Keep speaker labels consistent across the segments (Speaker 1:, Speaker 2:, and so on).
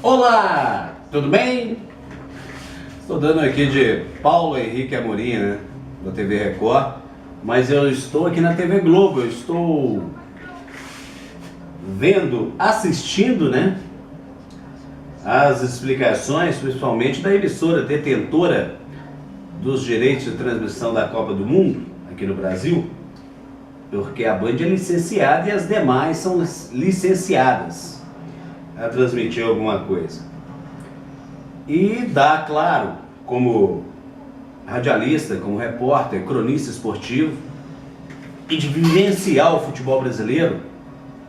Speaker 1: Olá, tudo bem? Estou dando aqui de Paulo Henrique Amorim, né, da TV Record, mas eu estou aqui na TV Globo, eu estou assistindo, né, as explicações, principalmente da emissora detentora dos direitos de transmissão da Copa do Mundo aqui no Brasil, porque a Band é licenciada e as demais são licenciadas a transmitir alguma coisa. E dá, claro, como radialista, como repórter, cronista esportivo, e de vivenciar o futebol brasileiro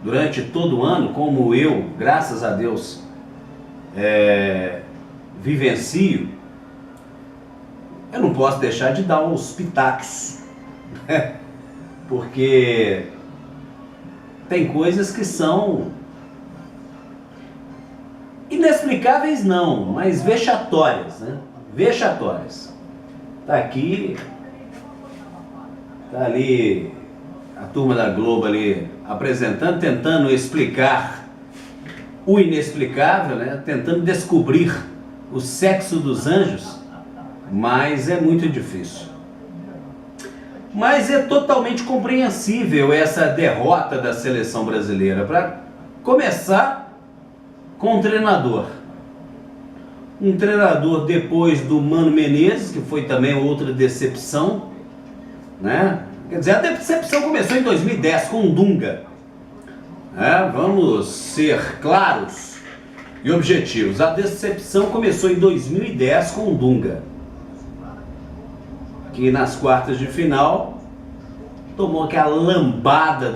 Speaker 1: durante todo o ano, como eu, graças a Deus, vivencio, eu não posso deixar de dar uns pitacos, porque tem coisas que são inexplicáveis não, mas vexatórias, né? Vexatórias. Tá aqui, tá ali a turma da Globo ali apresentando, tentando explicar o inexplicável, né? Tentando descobrir o sexo dos anjos, mas é muito difícil. Mas é totalmente compreensível essa derrota da seleção brasileira. Para começar, com um treinador. Um treinador depois do Mano Menezes, que foi também outra decepção, né? Quer dizer, a decepção começou em 2010 com o Dunga. Vamos ser claros e objetivos. A decepção começou em 2010 com o Dunga, que nas quartas de final tomou aquela lambada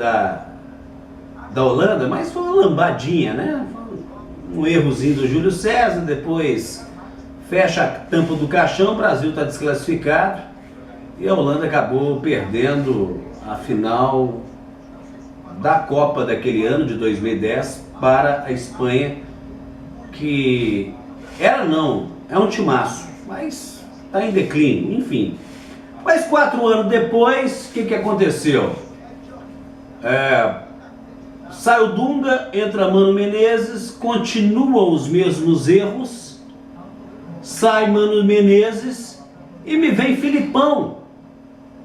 Speaker 1: da Holanda, mas foi uma lambadinha, né? Um errozinho do Júlio César, depois fecha a tampa do caixão, o Brasil está desclassificado e a Holanda acabou perdendo a final da Copa daquele ano, de 2010, para a Espanha, que é um timaço, mas está em declínio, enfim. Mas 4 anos depois, o que aconteceu? Sai o Dunga, entra Mano Menezes, continuam os mesmos erros, sai Mano Menezes e me vem Filipão,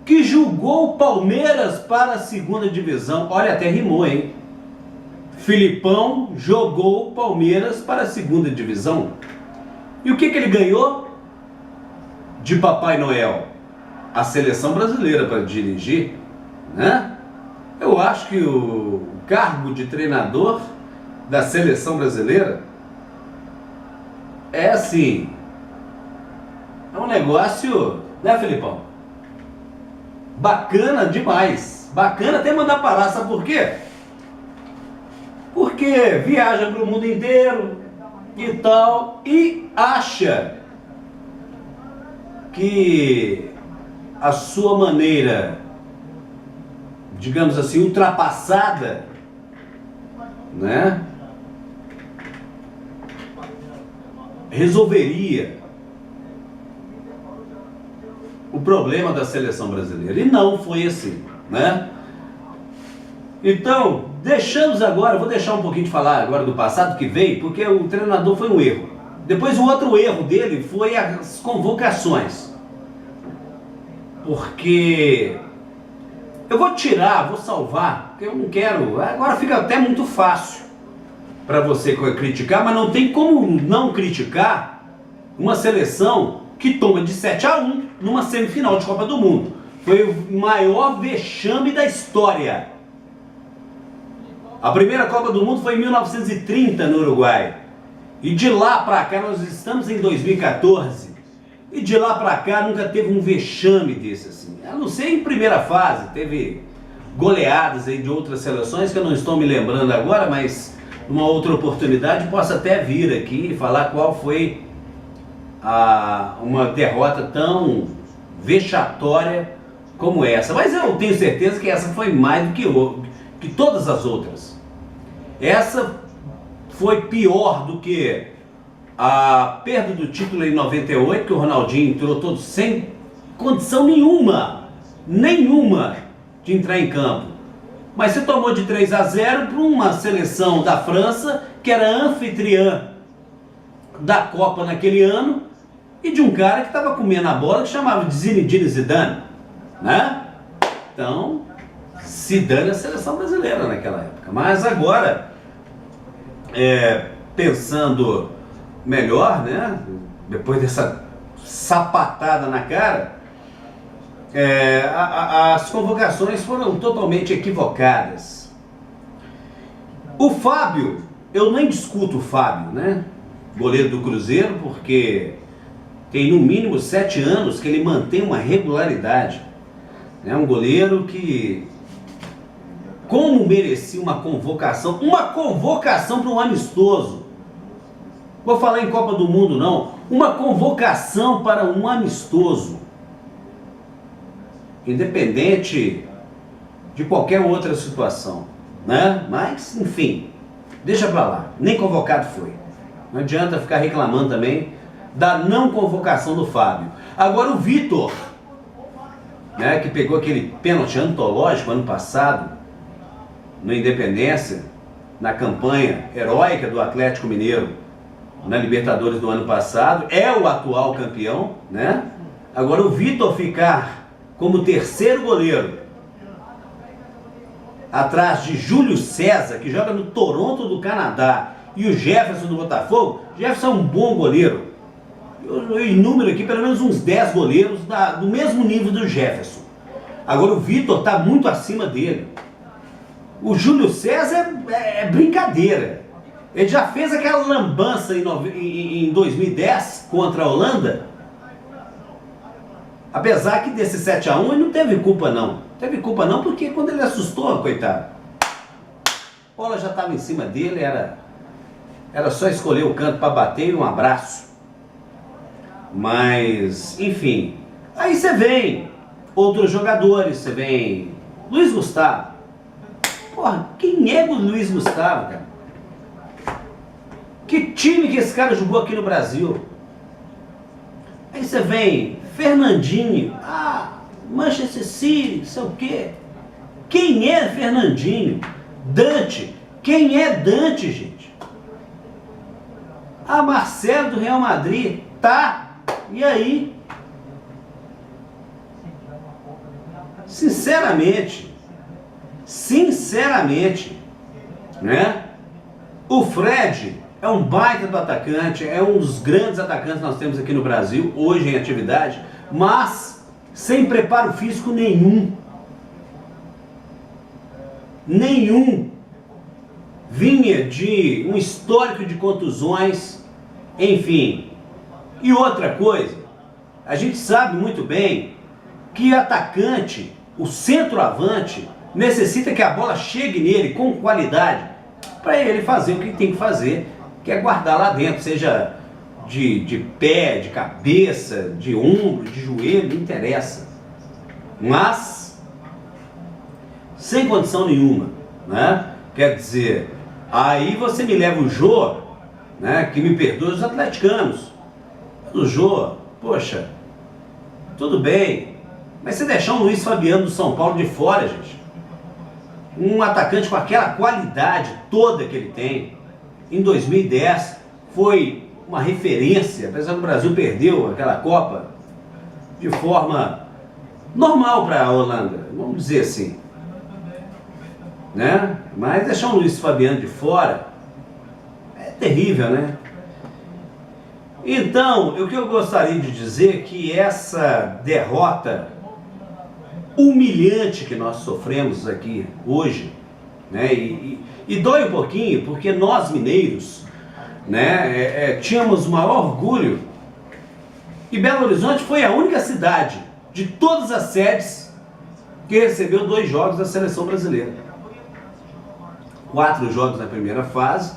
Speaker 1: que jogou o Palmeiras para a segunda divisão. Olha, até rimou, hein? Filipão jogou o Palmeiras para a segunda divisão. E o que ele ganhou de Papai Noel? A seleção brasileira para dirigir, né? Eu acho que o cargo de treinador da seleção brasileira é assim, é um negócio, né, Filipão? Bacana demais, bacana até mandar parar, sabe por quê? Porque viaja para o mundo inteiro e tal, e acha que a sua maneira, digamos assim, ultrapassada, né, resolveria o problema da seleção brasileira. E não foi assim, né? Então, vou deixar um pouquinho de falar agora do passado que veio, porque o treinador foi um erro. Depois o outro erro dele foi as convocações. Porque eu vou salvar, porque eu não quero. Agora fica até muito fácil para você criticar, mas não tem como não criticar uma seleção que toma de 7-1 numa semifinal de Copa do Mundo. Foi o maior vexame da história. A primeira Copa do Mundo foi em 1930 no Uruguai. E de lá para cá, nós estamos em 2014. E de lá para cá nunca teve um vexame desse assim. A não ser em primeira fase, teve goleadas aí de outras seleções que eu não estou me lembrando agora, mas numa outra oportunidade posso até vir aqui e falar qual foi uma derrota tão vexatória como essa. Mas eu tenho certeza que essa foi mais do que todas as outras. Essa foi pior do que a perda do título em 98, que o Ronaldinho entrou todo sem condição nenhuma de entrar em campo. Mas você tomou de 3-0 para uma seleção da França, que era anfitriã da Copa naquele ano, e de um cara que estava comendo a bola, que chamava de Zinedine Zidane, né? Então, se dane a seleção brasileira naquela época. Mas agora, pensando melhor, né? Depois dessa sapatada na cara, as convocações foram totalmente equivocadas. O Fábio, eu nem discuto o Fábio, né? Goleiro do Cruzeiro, porque tem no mínimo 7 anos que ele mantém uma regularidade. É um goleiro que, como merecia uma convocação para um amistoso. Vou falar em Copa do Mundo não, uma convocação para um amistoso. Independente de qualquer outra situação, né? Mas, enfim, deixa pra lá, nem convocado foi. Não adianta ficar reclamando também da não convocação do Fábio. Agora o Vitor, né, que pegou aquele pênalti antológico ano passado, no Independência, na campanha heróica do Atlético Mineiro, na Libertadores do ano passado, é o atual campeão, né? Agora o Vitor ficar como terceiro goleiro, atrás de Júlio César, que joga no Toronto do Canadá, e o Jefferson do Botafogo. Jefferson é um bom goleiro. Eu enumero aqui pelo menos uns 10 goleiros do mesmo nível do Jefferson. Agora o Vitor está muito acima dele. O Júlio César é brincadeira. Ele já fez aquela lambança em 2010 contra a Holanda. Apesar que desse 7-1 ele não teve culpa não. Teve culpa não porque quando ele assustou, coitado, a bola já estava em cima dele, era só escolher o canto para bater e um abraço. Mas, enfim, aí você vem outros jogadores, você vem Luiz Gustavo. Porra, quem é o Luiz Gustavo, cara? Que time que esse cara jogou aqui no Brasil? Aí você vem Fernandinho, Manchester City, não sei o quê. Quem é Fernandinho? Dante, quem é Dante, gente? Marcelo do Real Madrid, tá? E aí? Sinceramente, né? O Fred é um baita do atacante, é um dos grandes atacantes que nós temos aqui no Brasil, hoje em atividade, mas sem preparo físico nenhum. Vinha de um histórico de contusões, enfim. E outra coisa, a gente sabe muito bem que atacante, o centroavante, necessita que a bola chegue nele com qualidade para ele fazer o que tem que fazer, que é guardar lá dentro, seja de pé, de cabeça, de ombro, de joelho, não interessa. Mas sem condição nenhuma, né? Quer dizer, aí você me leva o Jô, né, que me perdoa os atleticanos. O Jô, poxa, tudo bem, mas você deixar um Luiz Fabiano do São Paulo de fora, gente, um atacante com aquela qualidade toda que ele tem, em 2010 foi uma referência, apesar do Brasil perdeu aquela Copa de forma normal para a Holanda, vamos dizer assim, né? Mas deixar um Luiz Fabiano de fora é terrível, né? Então, o que eu gostaria de dizer é que essa derrota humilhante que nós sofremos aqui hoje, né? E dói um pouquinho, porque nós mineiros, né, tínhamos o maior orgulho, e Belo Horizonte foi a única cidade de todas as sedes que recebeu 2 jogos da seleção brasileira. 4 jogos na primeira fase,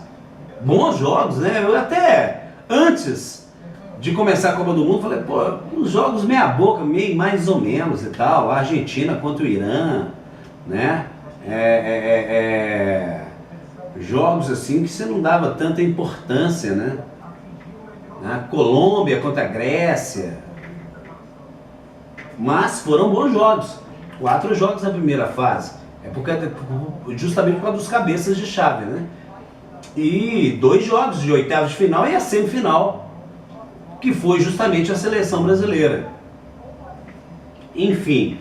Speaker 1: bons jogos, né? Eu até antes de começar a Copa do Mundo falei, pô, os jogos meia boca, meio mais ou menos e tal, a Argentina contra o Irã, né? Jogos assim que você não dava tanta importância, né? A Colômbia contra a Grécia. Mas foram bons jogos. 4 jogos na primeira fase. Justamente por causa dos cabeças de chave, né? E 2 jogos de oitavas de final e a semifinal, que foi justamente a seleção brasileira. Enfim,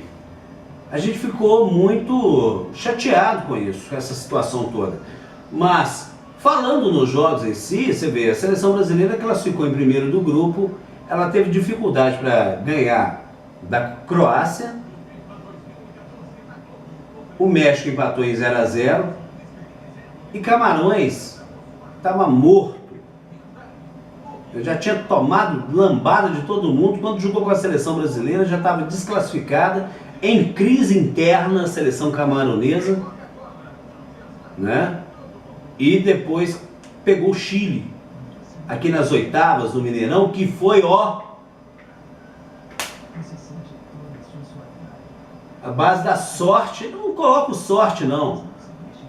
Speaker 1: a gente ficou muito chateado com isso, com essa situação toda. Mas, falando nos jogos em si, você vê, a seleção brasileira classificou em primeiro do grupo, ela teve dificuldade para ganhar da Croácia, o México empatou em 0-0 e Camarões estava morto. Eu já tinha tomado lambada de todo mundo. Quando jogou com a seleção brasileira, já estava desclassificada, em crise interna, a seleção camaronesa, né? E depois pegou o Chile, aqui nas oitavas do Mineirão, que foi, ó, a base da sorte. Eu não coloco sorte não,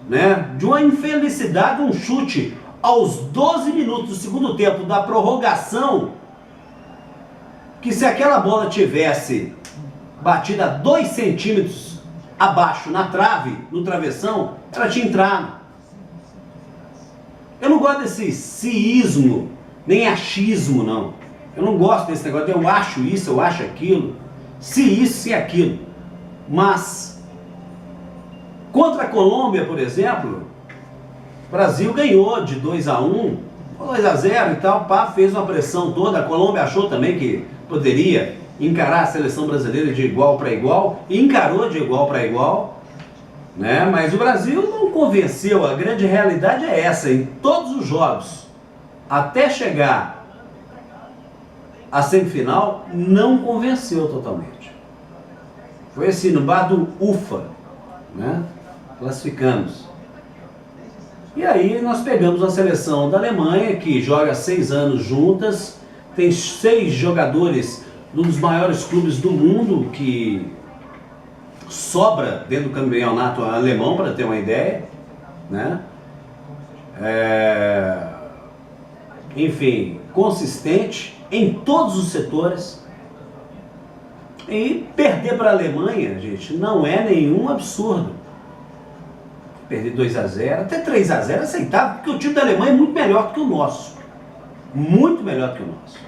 Speaker 1: né? De uma infelicidade, um chute aos 12 minutos do segundo tempo da prorrogação, que se aquela bola tivesse batido a 2 centímetros abaixo na trave, no travessão, ela tinha entrado. Eu não gosto desse ciísmo, nem achismo não. Eu não gosto desse negócio de eu acho isso, eu acho aquilo, se isso, se aquilo. Mas contra a Colômbia, por exemplo, o Brasil ganhou de 2-1, 2-0 e tal, pá, fez uma pressão toda. A Colômbia achou também que poderia encarar a seleção brasileira de igual para igual, e encarou de igual para igual, né? Mas o Brasil não convenceu. A grande realidade é essa, em todos os jogos, até chegar à semifinal, não convenceu totalmente. Foi assim, no bar do UFA, né? Classificamos. E aí nós pegamos a seleção da Alemanha, que joga 6 anos juntas, tem 6 jogadores de um dos maiores clubes do mundo, que sobra dentro do campeonato alemão, para ter uma ideia, né? Enfim, consistente em todos os setores. E perder para a Alemanha, gente, não é nenhum absurdo. Perder 2-0, até 3-0 é aceitável, porque o time da Alemanha é muito melhor que o nosso. Muito melhor que o nosso.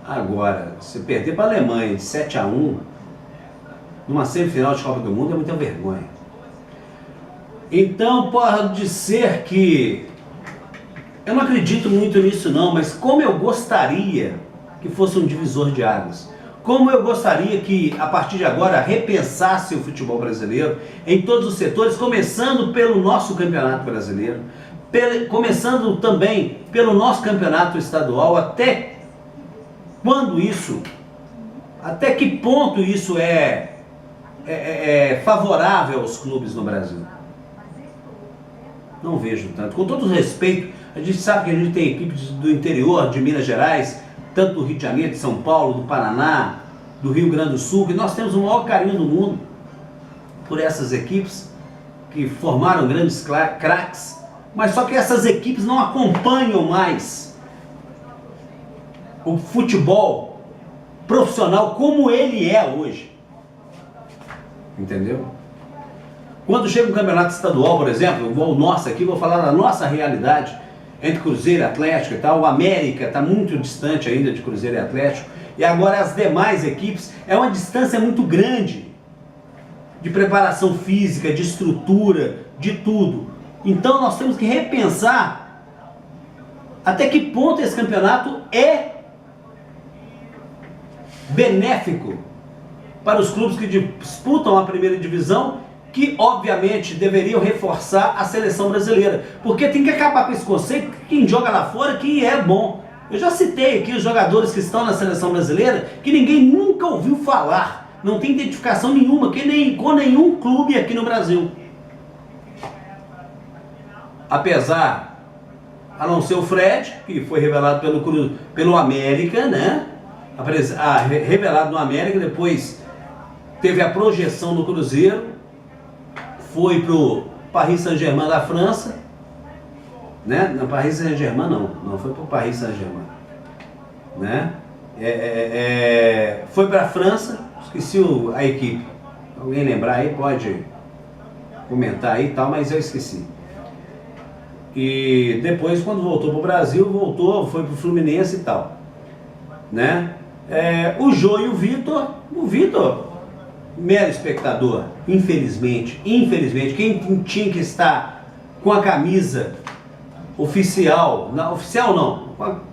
Speaker 1: Agora, se perder para a Alemanha de 7-1, numa semifinal de Copa do Mundo, é muita vergonha. Então, pode ser que... eu não acredito muito nisso não, mas como eu gostaria que fosse um divisor de águas. Como eu gostaria que, a partir de agora, repensasse o futebol brasileiro em todos os setores, começando pelo nosso campeonato brasileiro, começando também pelo nosso campeonato estadual, até quando isso, até que ponto isso é favorável aos clubes no Brasil. Não vejo tanto. Com todo respeito, a gente sabe que a gente tem equipes do interior, de Minas Gerais, tanto do Rio de Janeiro, de São Paulo, do Paraná, do Rio Grande do Sul, que nós temos o maior carinho do mundo por essas equipes, que formaram grandes craques, mas só que essas equipes não acompanham mais o futebol profissional como ele é hoje. Entendeu? Quando chega um campeonato estadual, por exemplo, o nosso aqui, vou falar da nossa realidade, entre Cruzeiro e Atlético e tal, o América está muito distante ainda de Cruzeiro e Atlético, e agora as demais equipes, é uma distância muito grande de preparação física, de estrutura, de tudo. Então nós temos que repensar até que ponto esse campeonato é benéfico para os clubes que disputam a primeira divisão, que obviamente deveriam reforçar a seleção brasileira, porque tem que acabar com esse conceito que quem joga lá fora que é bom. Eu já citei aqui os jogadores que estão na seleção brasileira que ninguém nunca ouviu falar, não tem identificação nenhuma com nenhum clube aqui no Brasil. Apesar, a não ser o Fred, que foi revelado pelo América, né? Revelado no América, depois teve a projeção no Cruzeiro, foi pro Paris Saint-Germain da França, né? Não, Paris Saint-Germain não foi pro Paris Saint-Germain, né? Foi para a França, Esqueci a equipe. Alguém lembrar aí pode comentar aí e tal, mas eu esqueci. E depois, quando voltou para o Brasil, foi para o Fluminense e tal, né? O Jô e o Vitor, mero espectador, infelizmente, quem tinha que estar com a camisa oficial não,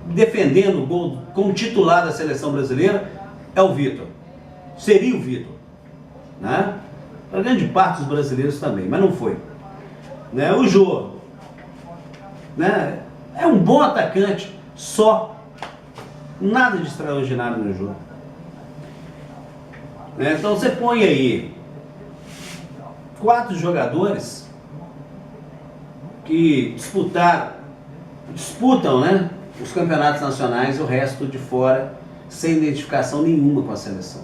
Speaker 1: defendendo o gol como titular da seleção brasileira, é o Vitor, seria o Vitor, né? Para grande parte dos brasileiros também, mas não foi, né? O Jô, né? É um bom atacante, só, nada de extraordinário no jogo. Então você põe aí 4 jogadores que disputam, né, os campeonatos nacionais e o resto de fora sem identificação nenhuma com a seleção.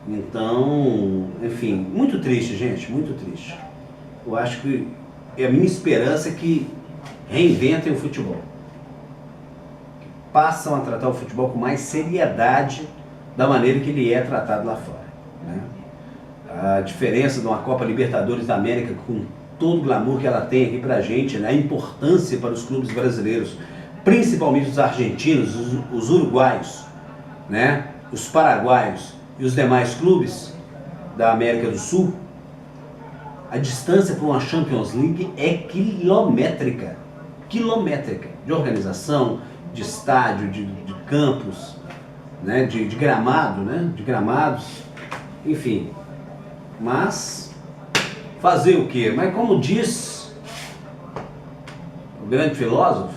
Speaker 1: Então, enfim, muito triste, gente, muito triste. Eu acho que a minha esperança é que reinventem o futebol, que passam a tratar o futebol com mais seriedade da maneira que ele é tratado lá fora, né? A diferença de uma Copa Libertadores da América, com todo o glamour que ela tem aqui pra gente, né? A importância para os clubes brasileiros, principalmente os argentinos, os uruguaios, né? Os paraguaios e os demais clubes da América do Sul, a distância para uma Champions League é quilométrica, de organização, de estádio, de campos, né, de gramado, né, de gramados, enfim. Mas fazer o quê? Mas como diz o grande filósofo,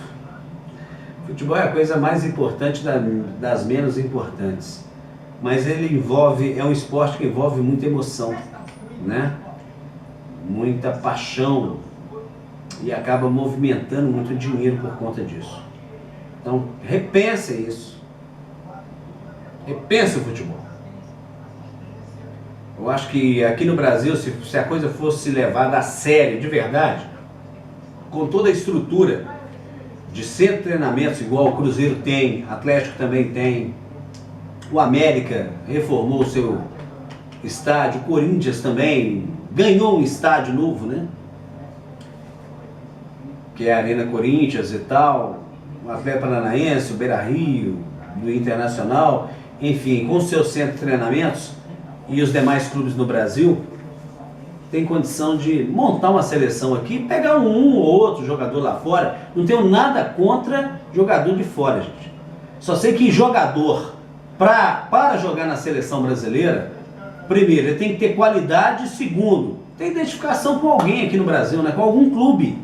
Speaker 1: futebol é a coisa mais importante das menos importantes. Mas é um esporte que envolve muita emoção, né? Muita paixão, e acaba movimentando muito dinheiro por conta disso. Então, repense isso. Repense o futebol. Eu acho que aqui no Brasil, se a coisa fosse levada a sério, de verdade, com toda a estrutura de centro de treinamentos, igual o Cruzeiro tem, Atlético também tem, o América reformou o seu estádio, o Corinthians também ganhou um estádio novo, né? Que é a Arena Corinthians e tal, o Atlético Paranaense, o Beira-Rio, do Internacional, enfim, com seus centros de treinamentos e os demais clubes no Brasil, tem condição de montar uma seleção aqui, pegar um ou outro jogador lá fora. Não tenho nada contra jogador de fora, gente. Só sei que jogador, para jogar na seleção brasileira, primeiro, ele tem que ter qualidade, segundo, tem identificação com alguém aqui no Brasil, né? Com algum clube.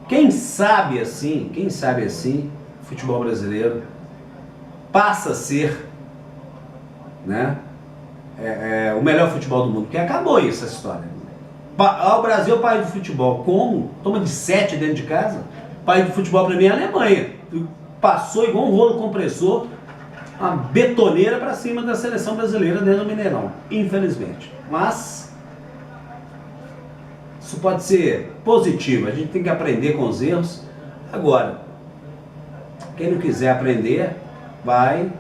Speaker 1: Quem sabe assim, futebol brasileiro passa a ser, né, o melhor futebol do mundo, porque acabou essa história. O Brasil é o país do futebol. Como? Toma de 7 dentro de casa. O país do futebol para mim é a Alemanha. Passou igual um rolo compressor, uma betoneira para cima da seleção brasileira dentro do Mineirão, infelizmente. Mas isso pode ser positivo, a gente tem que aprender com os erros. Agora, quem não quiser aprender vai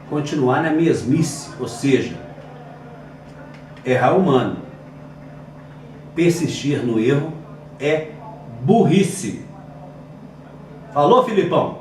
Speaker 1: continuar na mesmice, ou seja, errar humano. Persistir no erro é burrice. Falou, Filipão?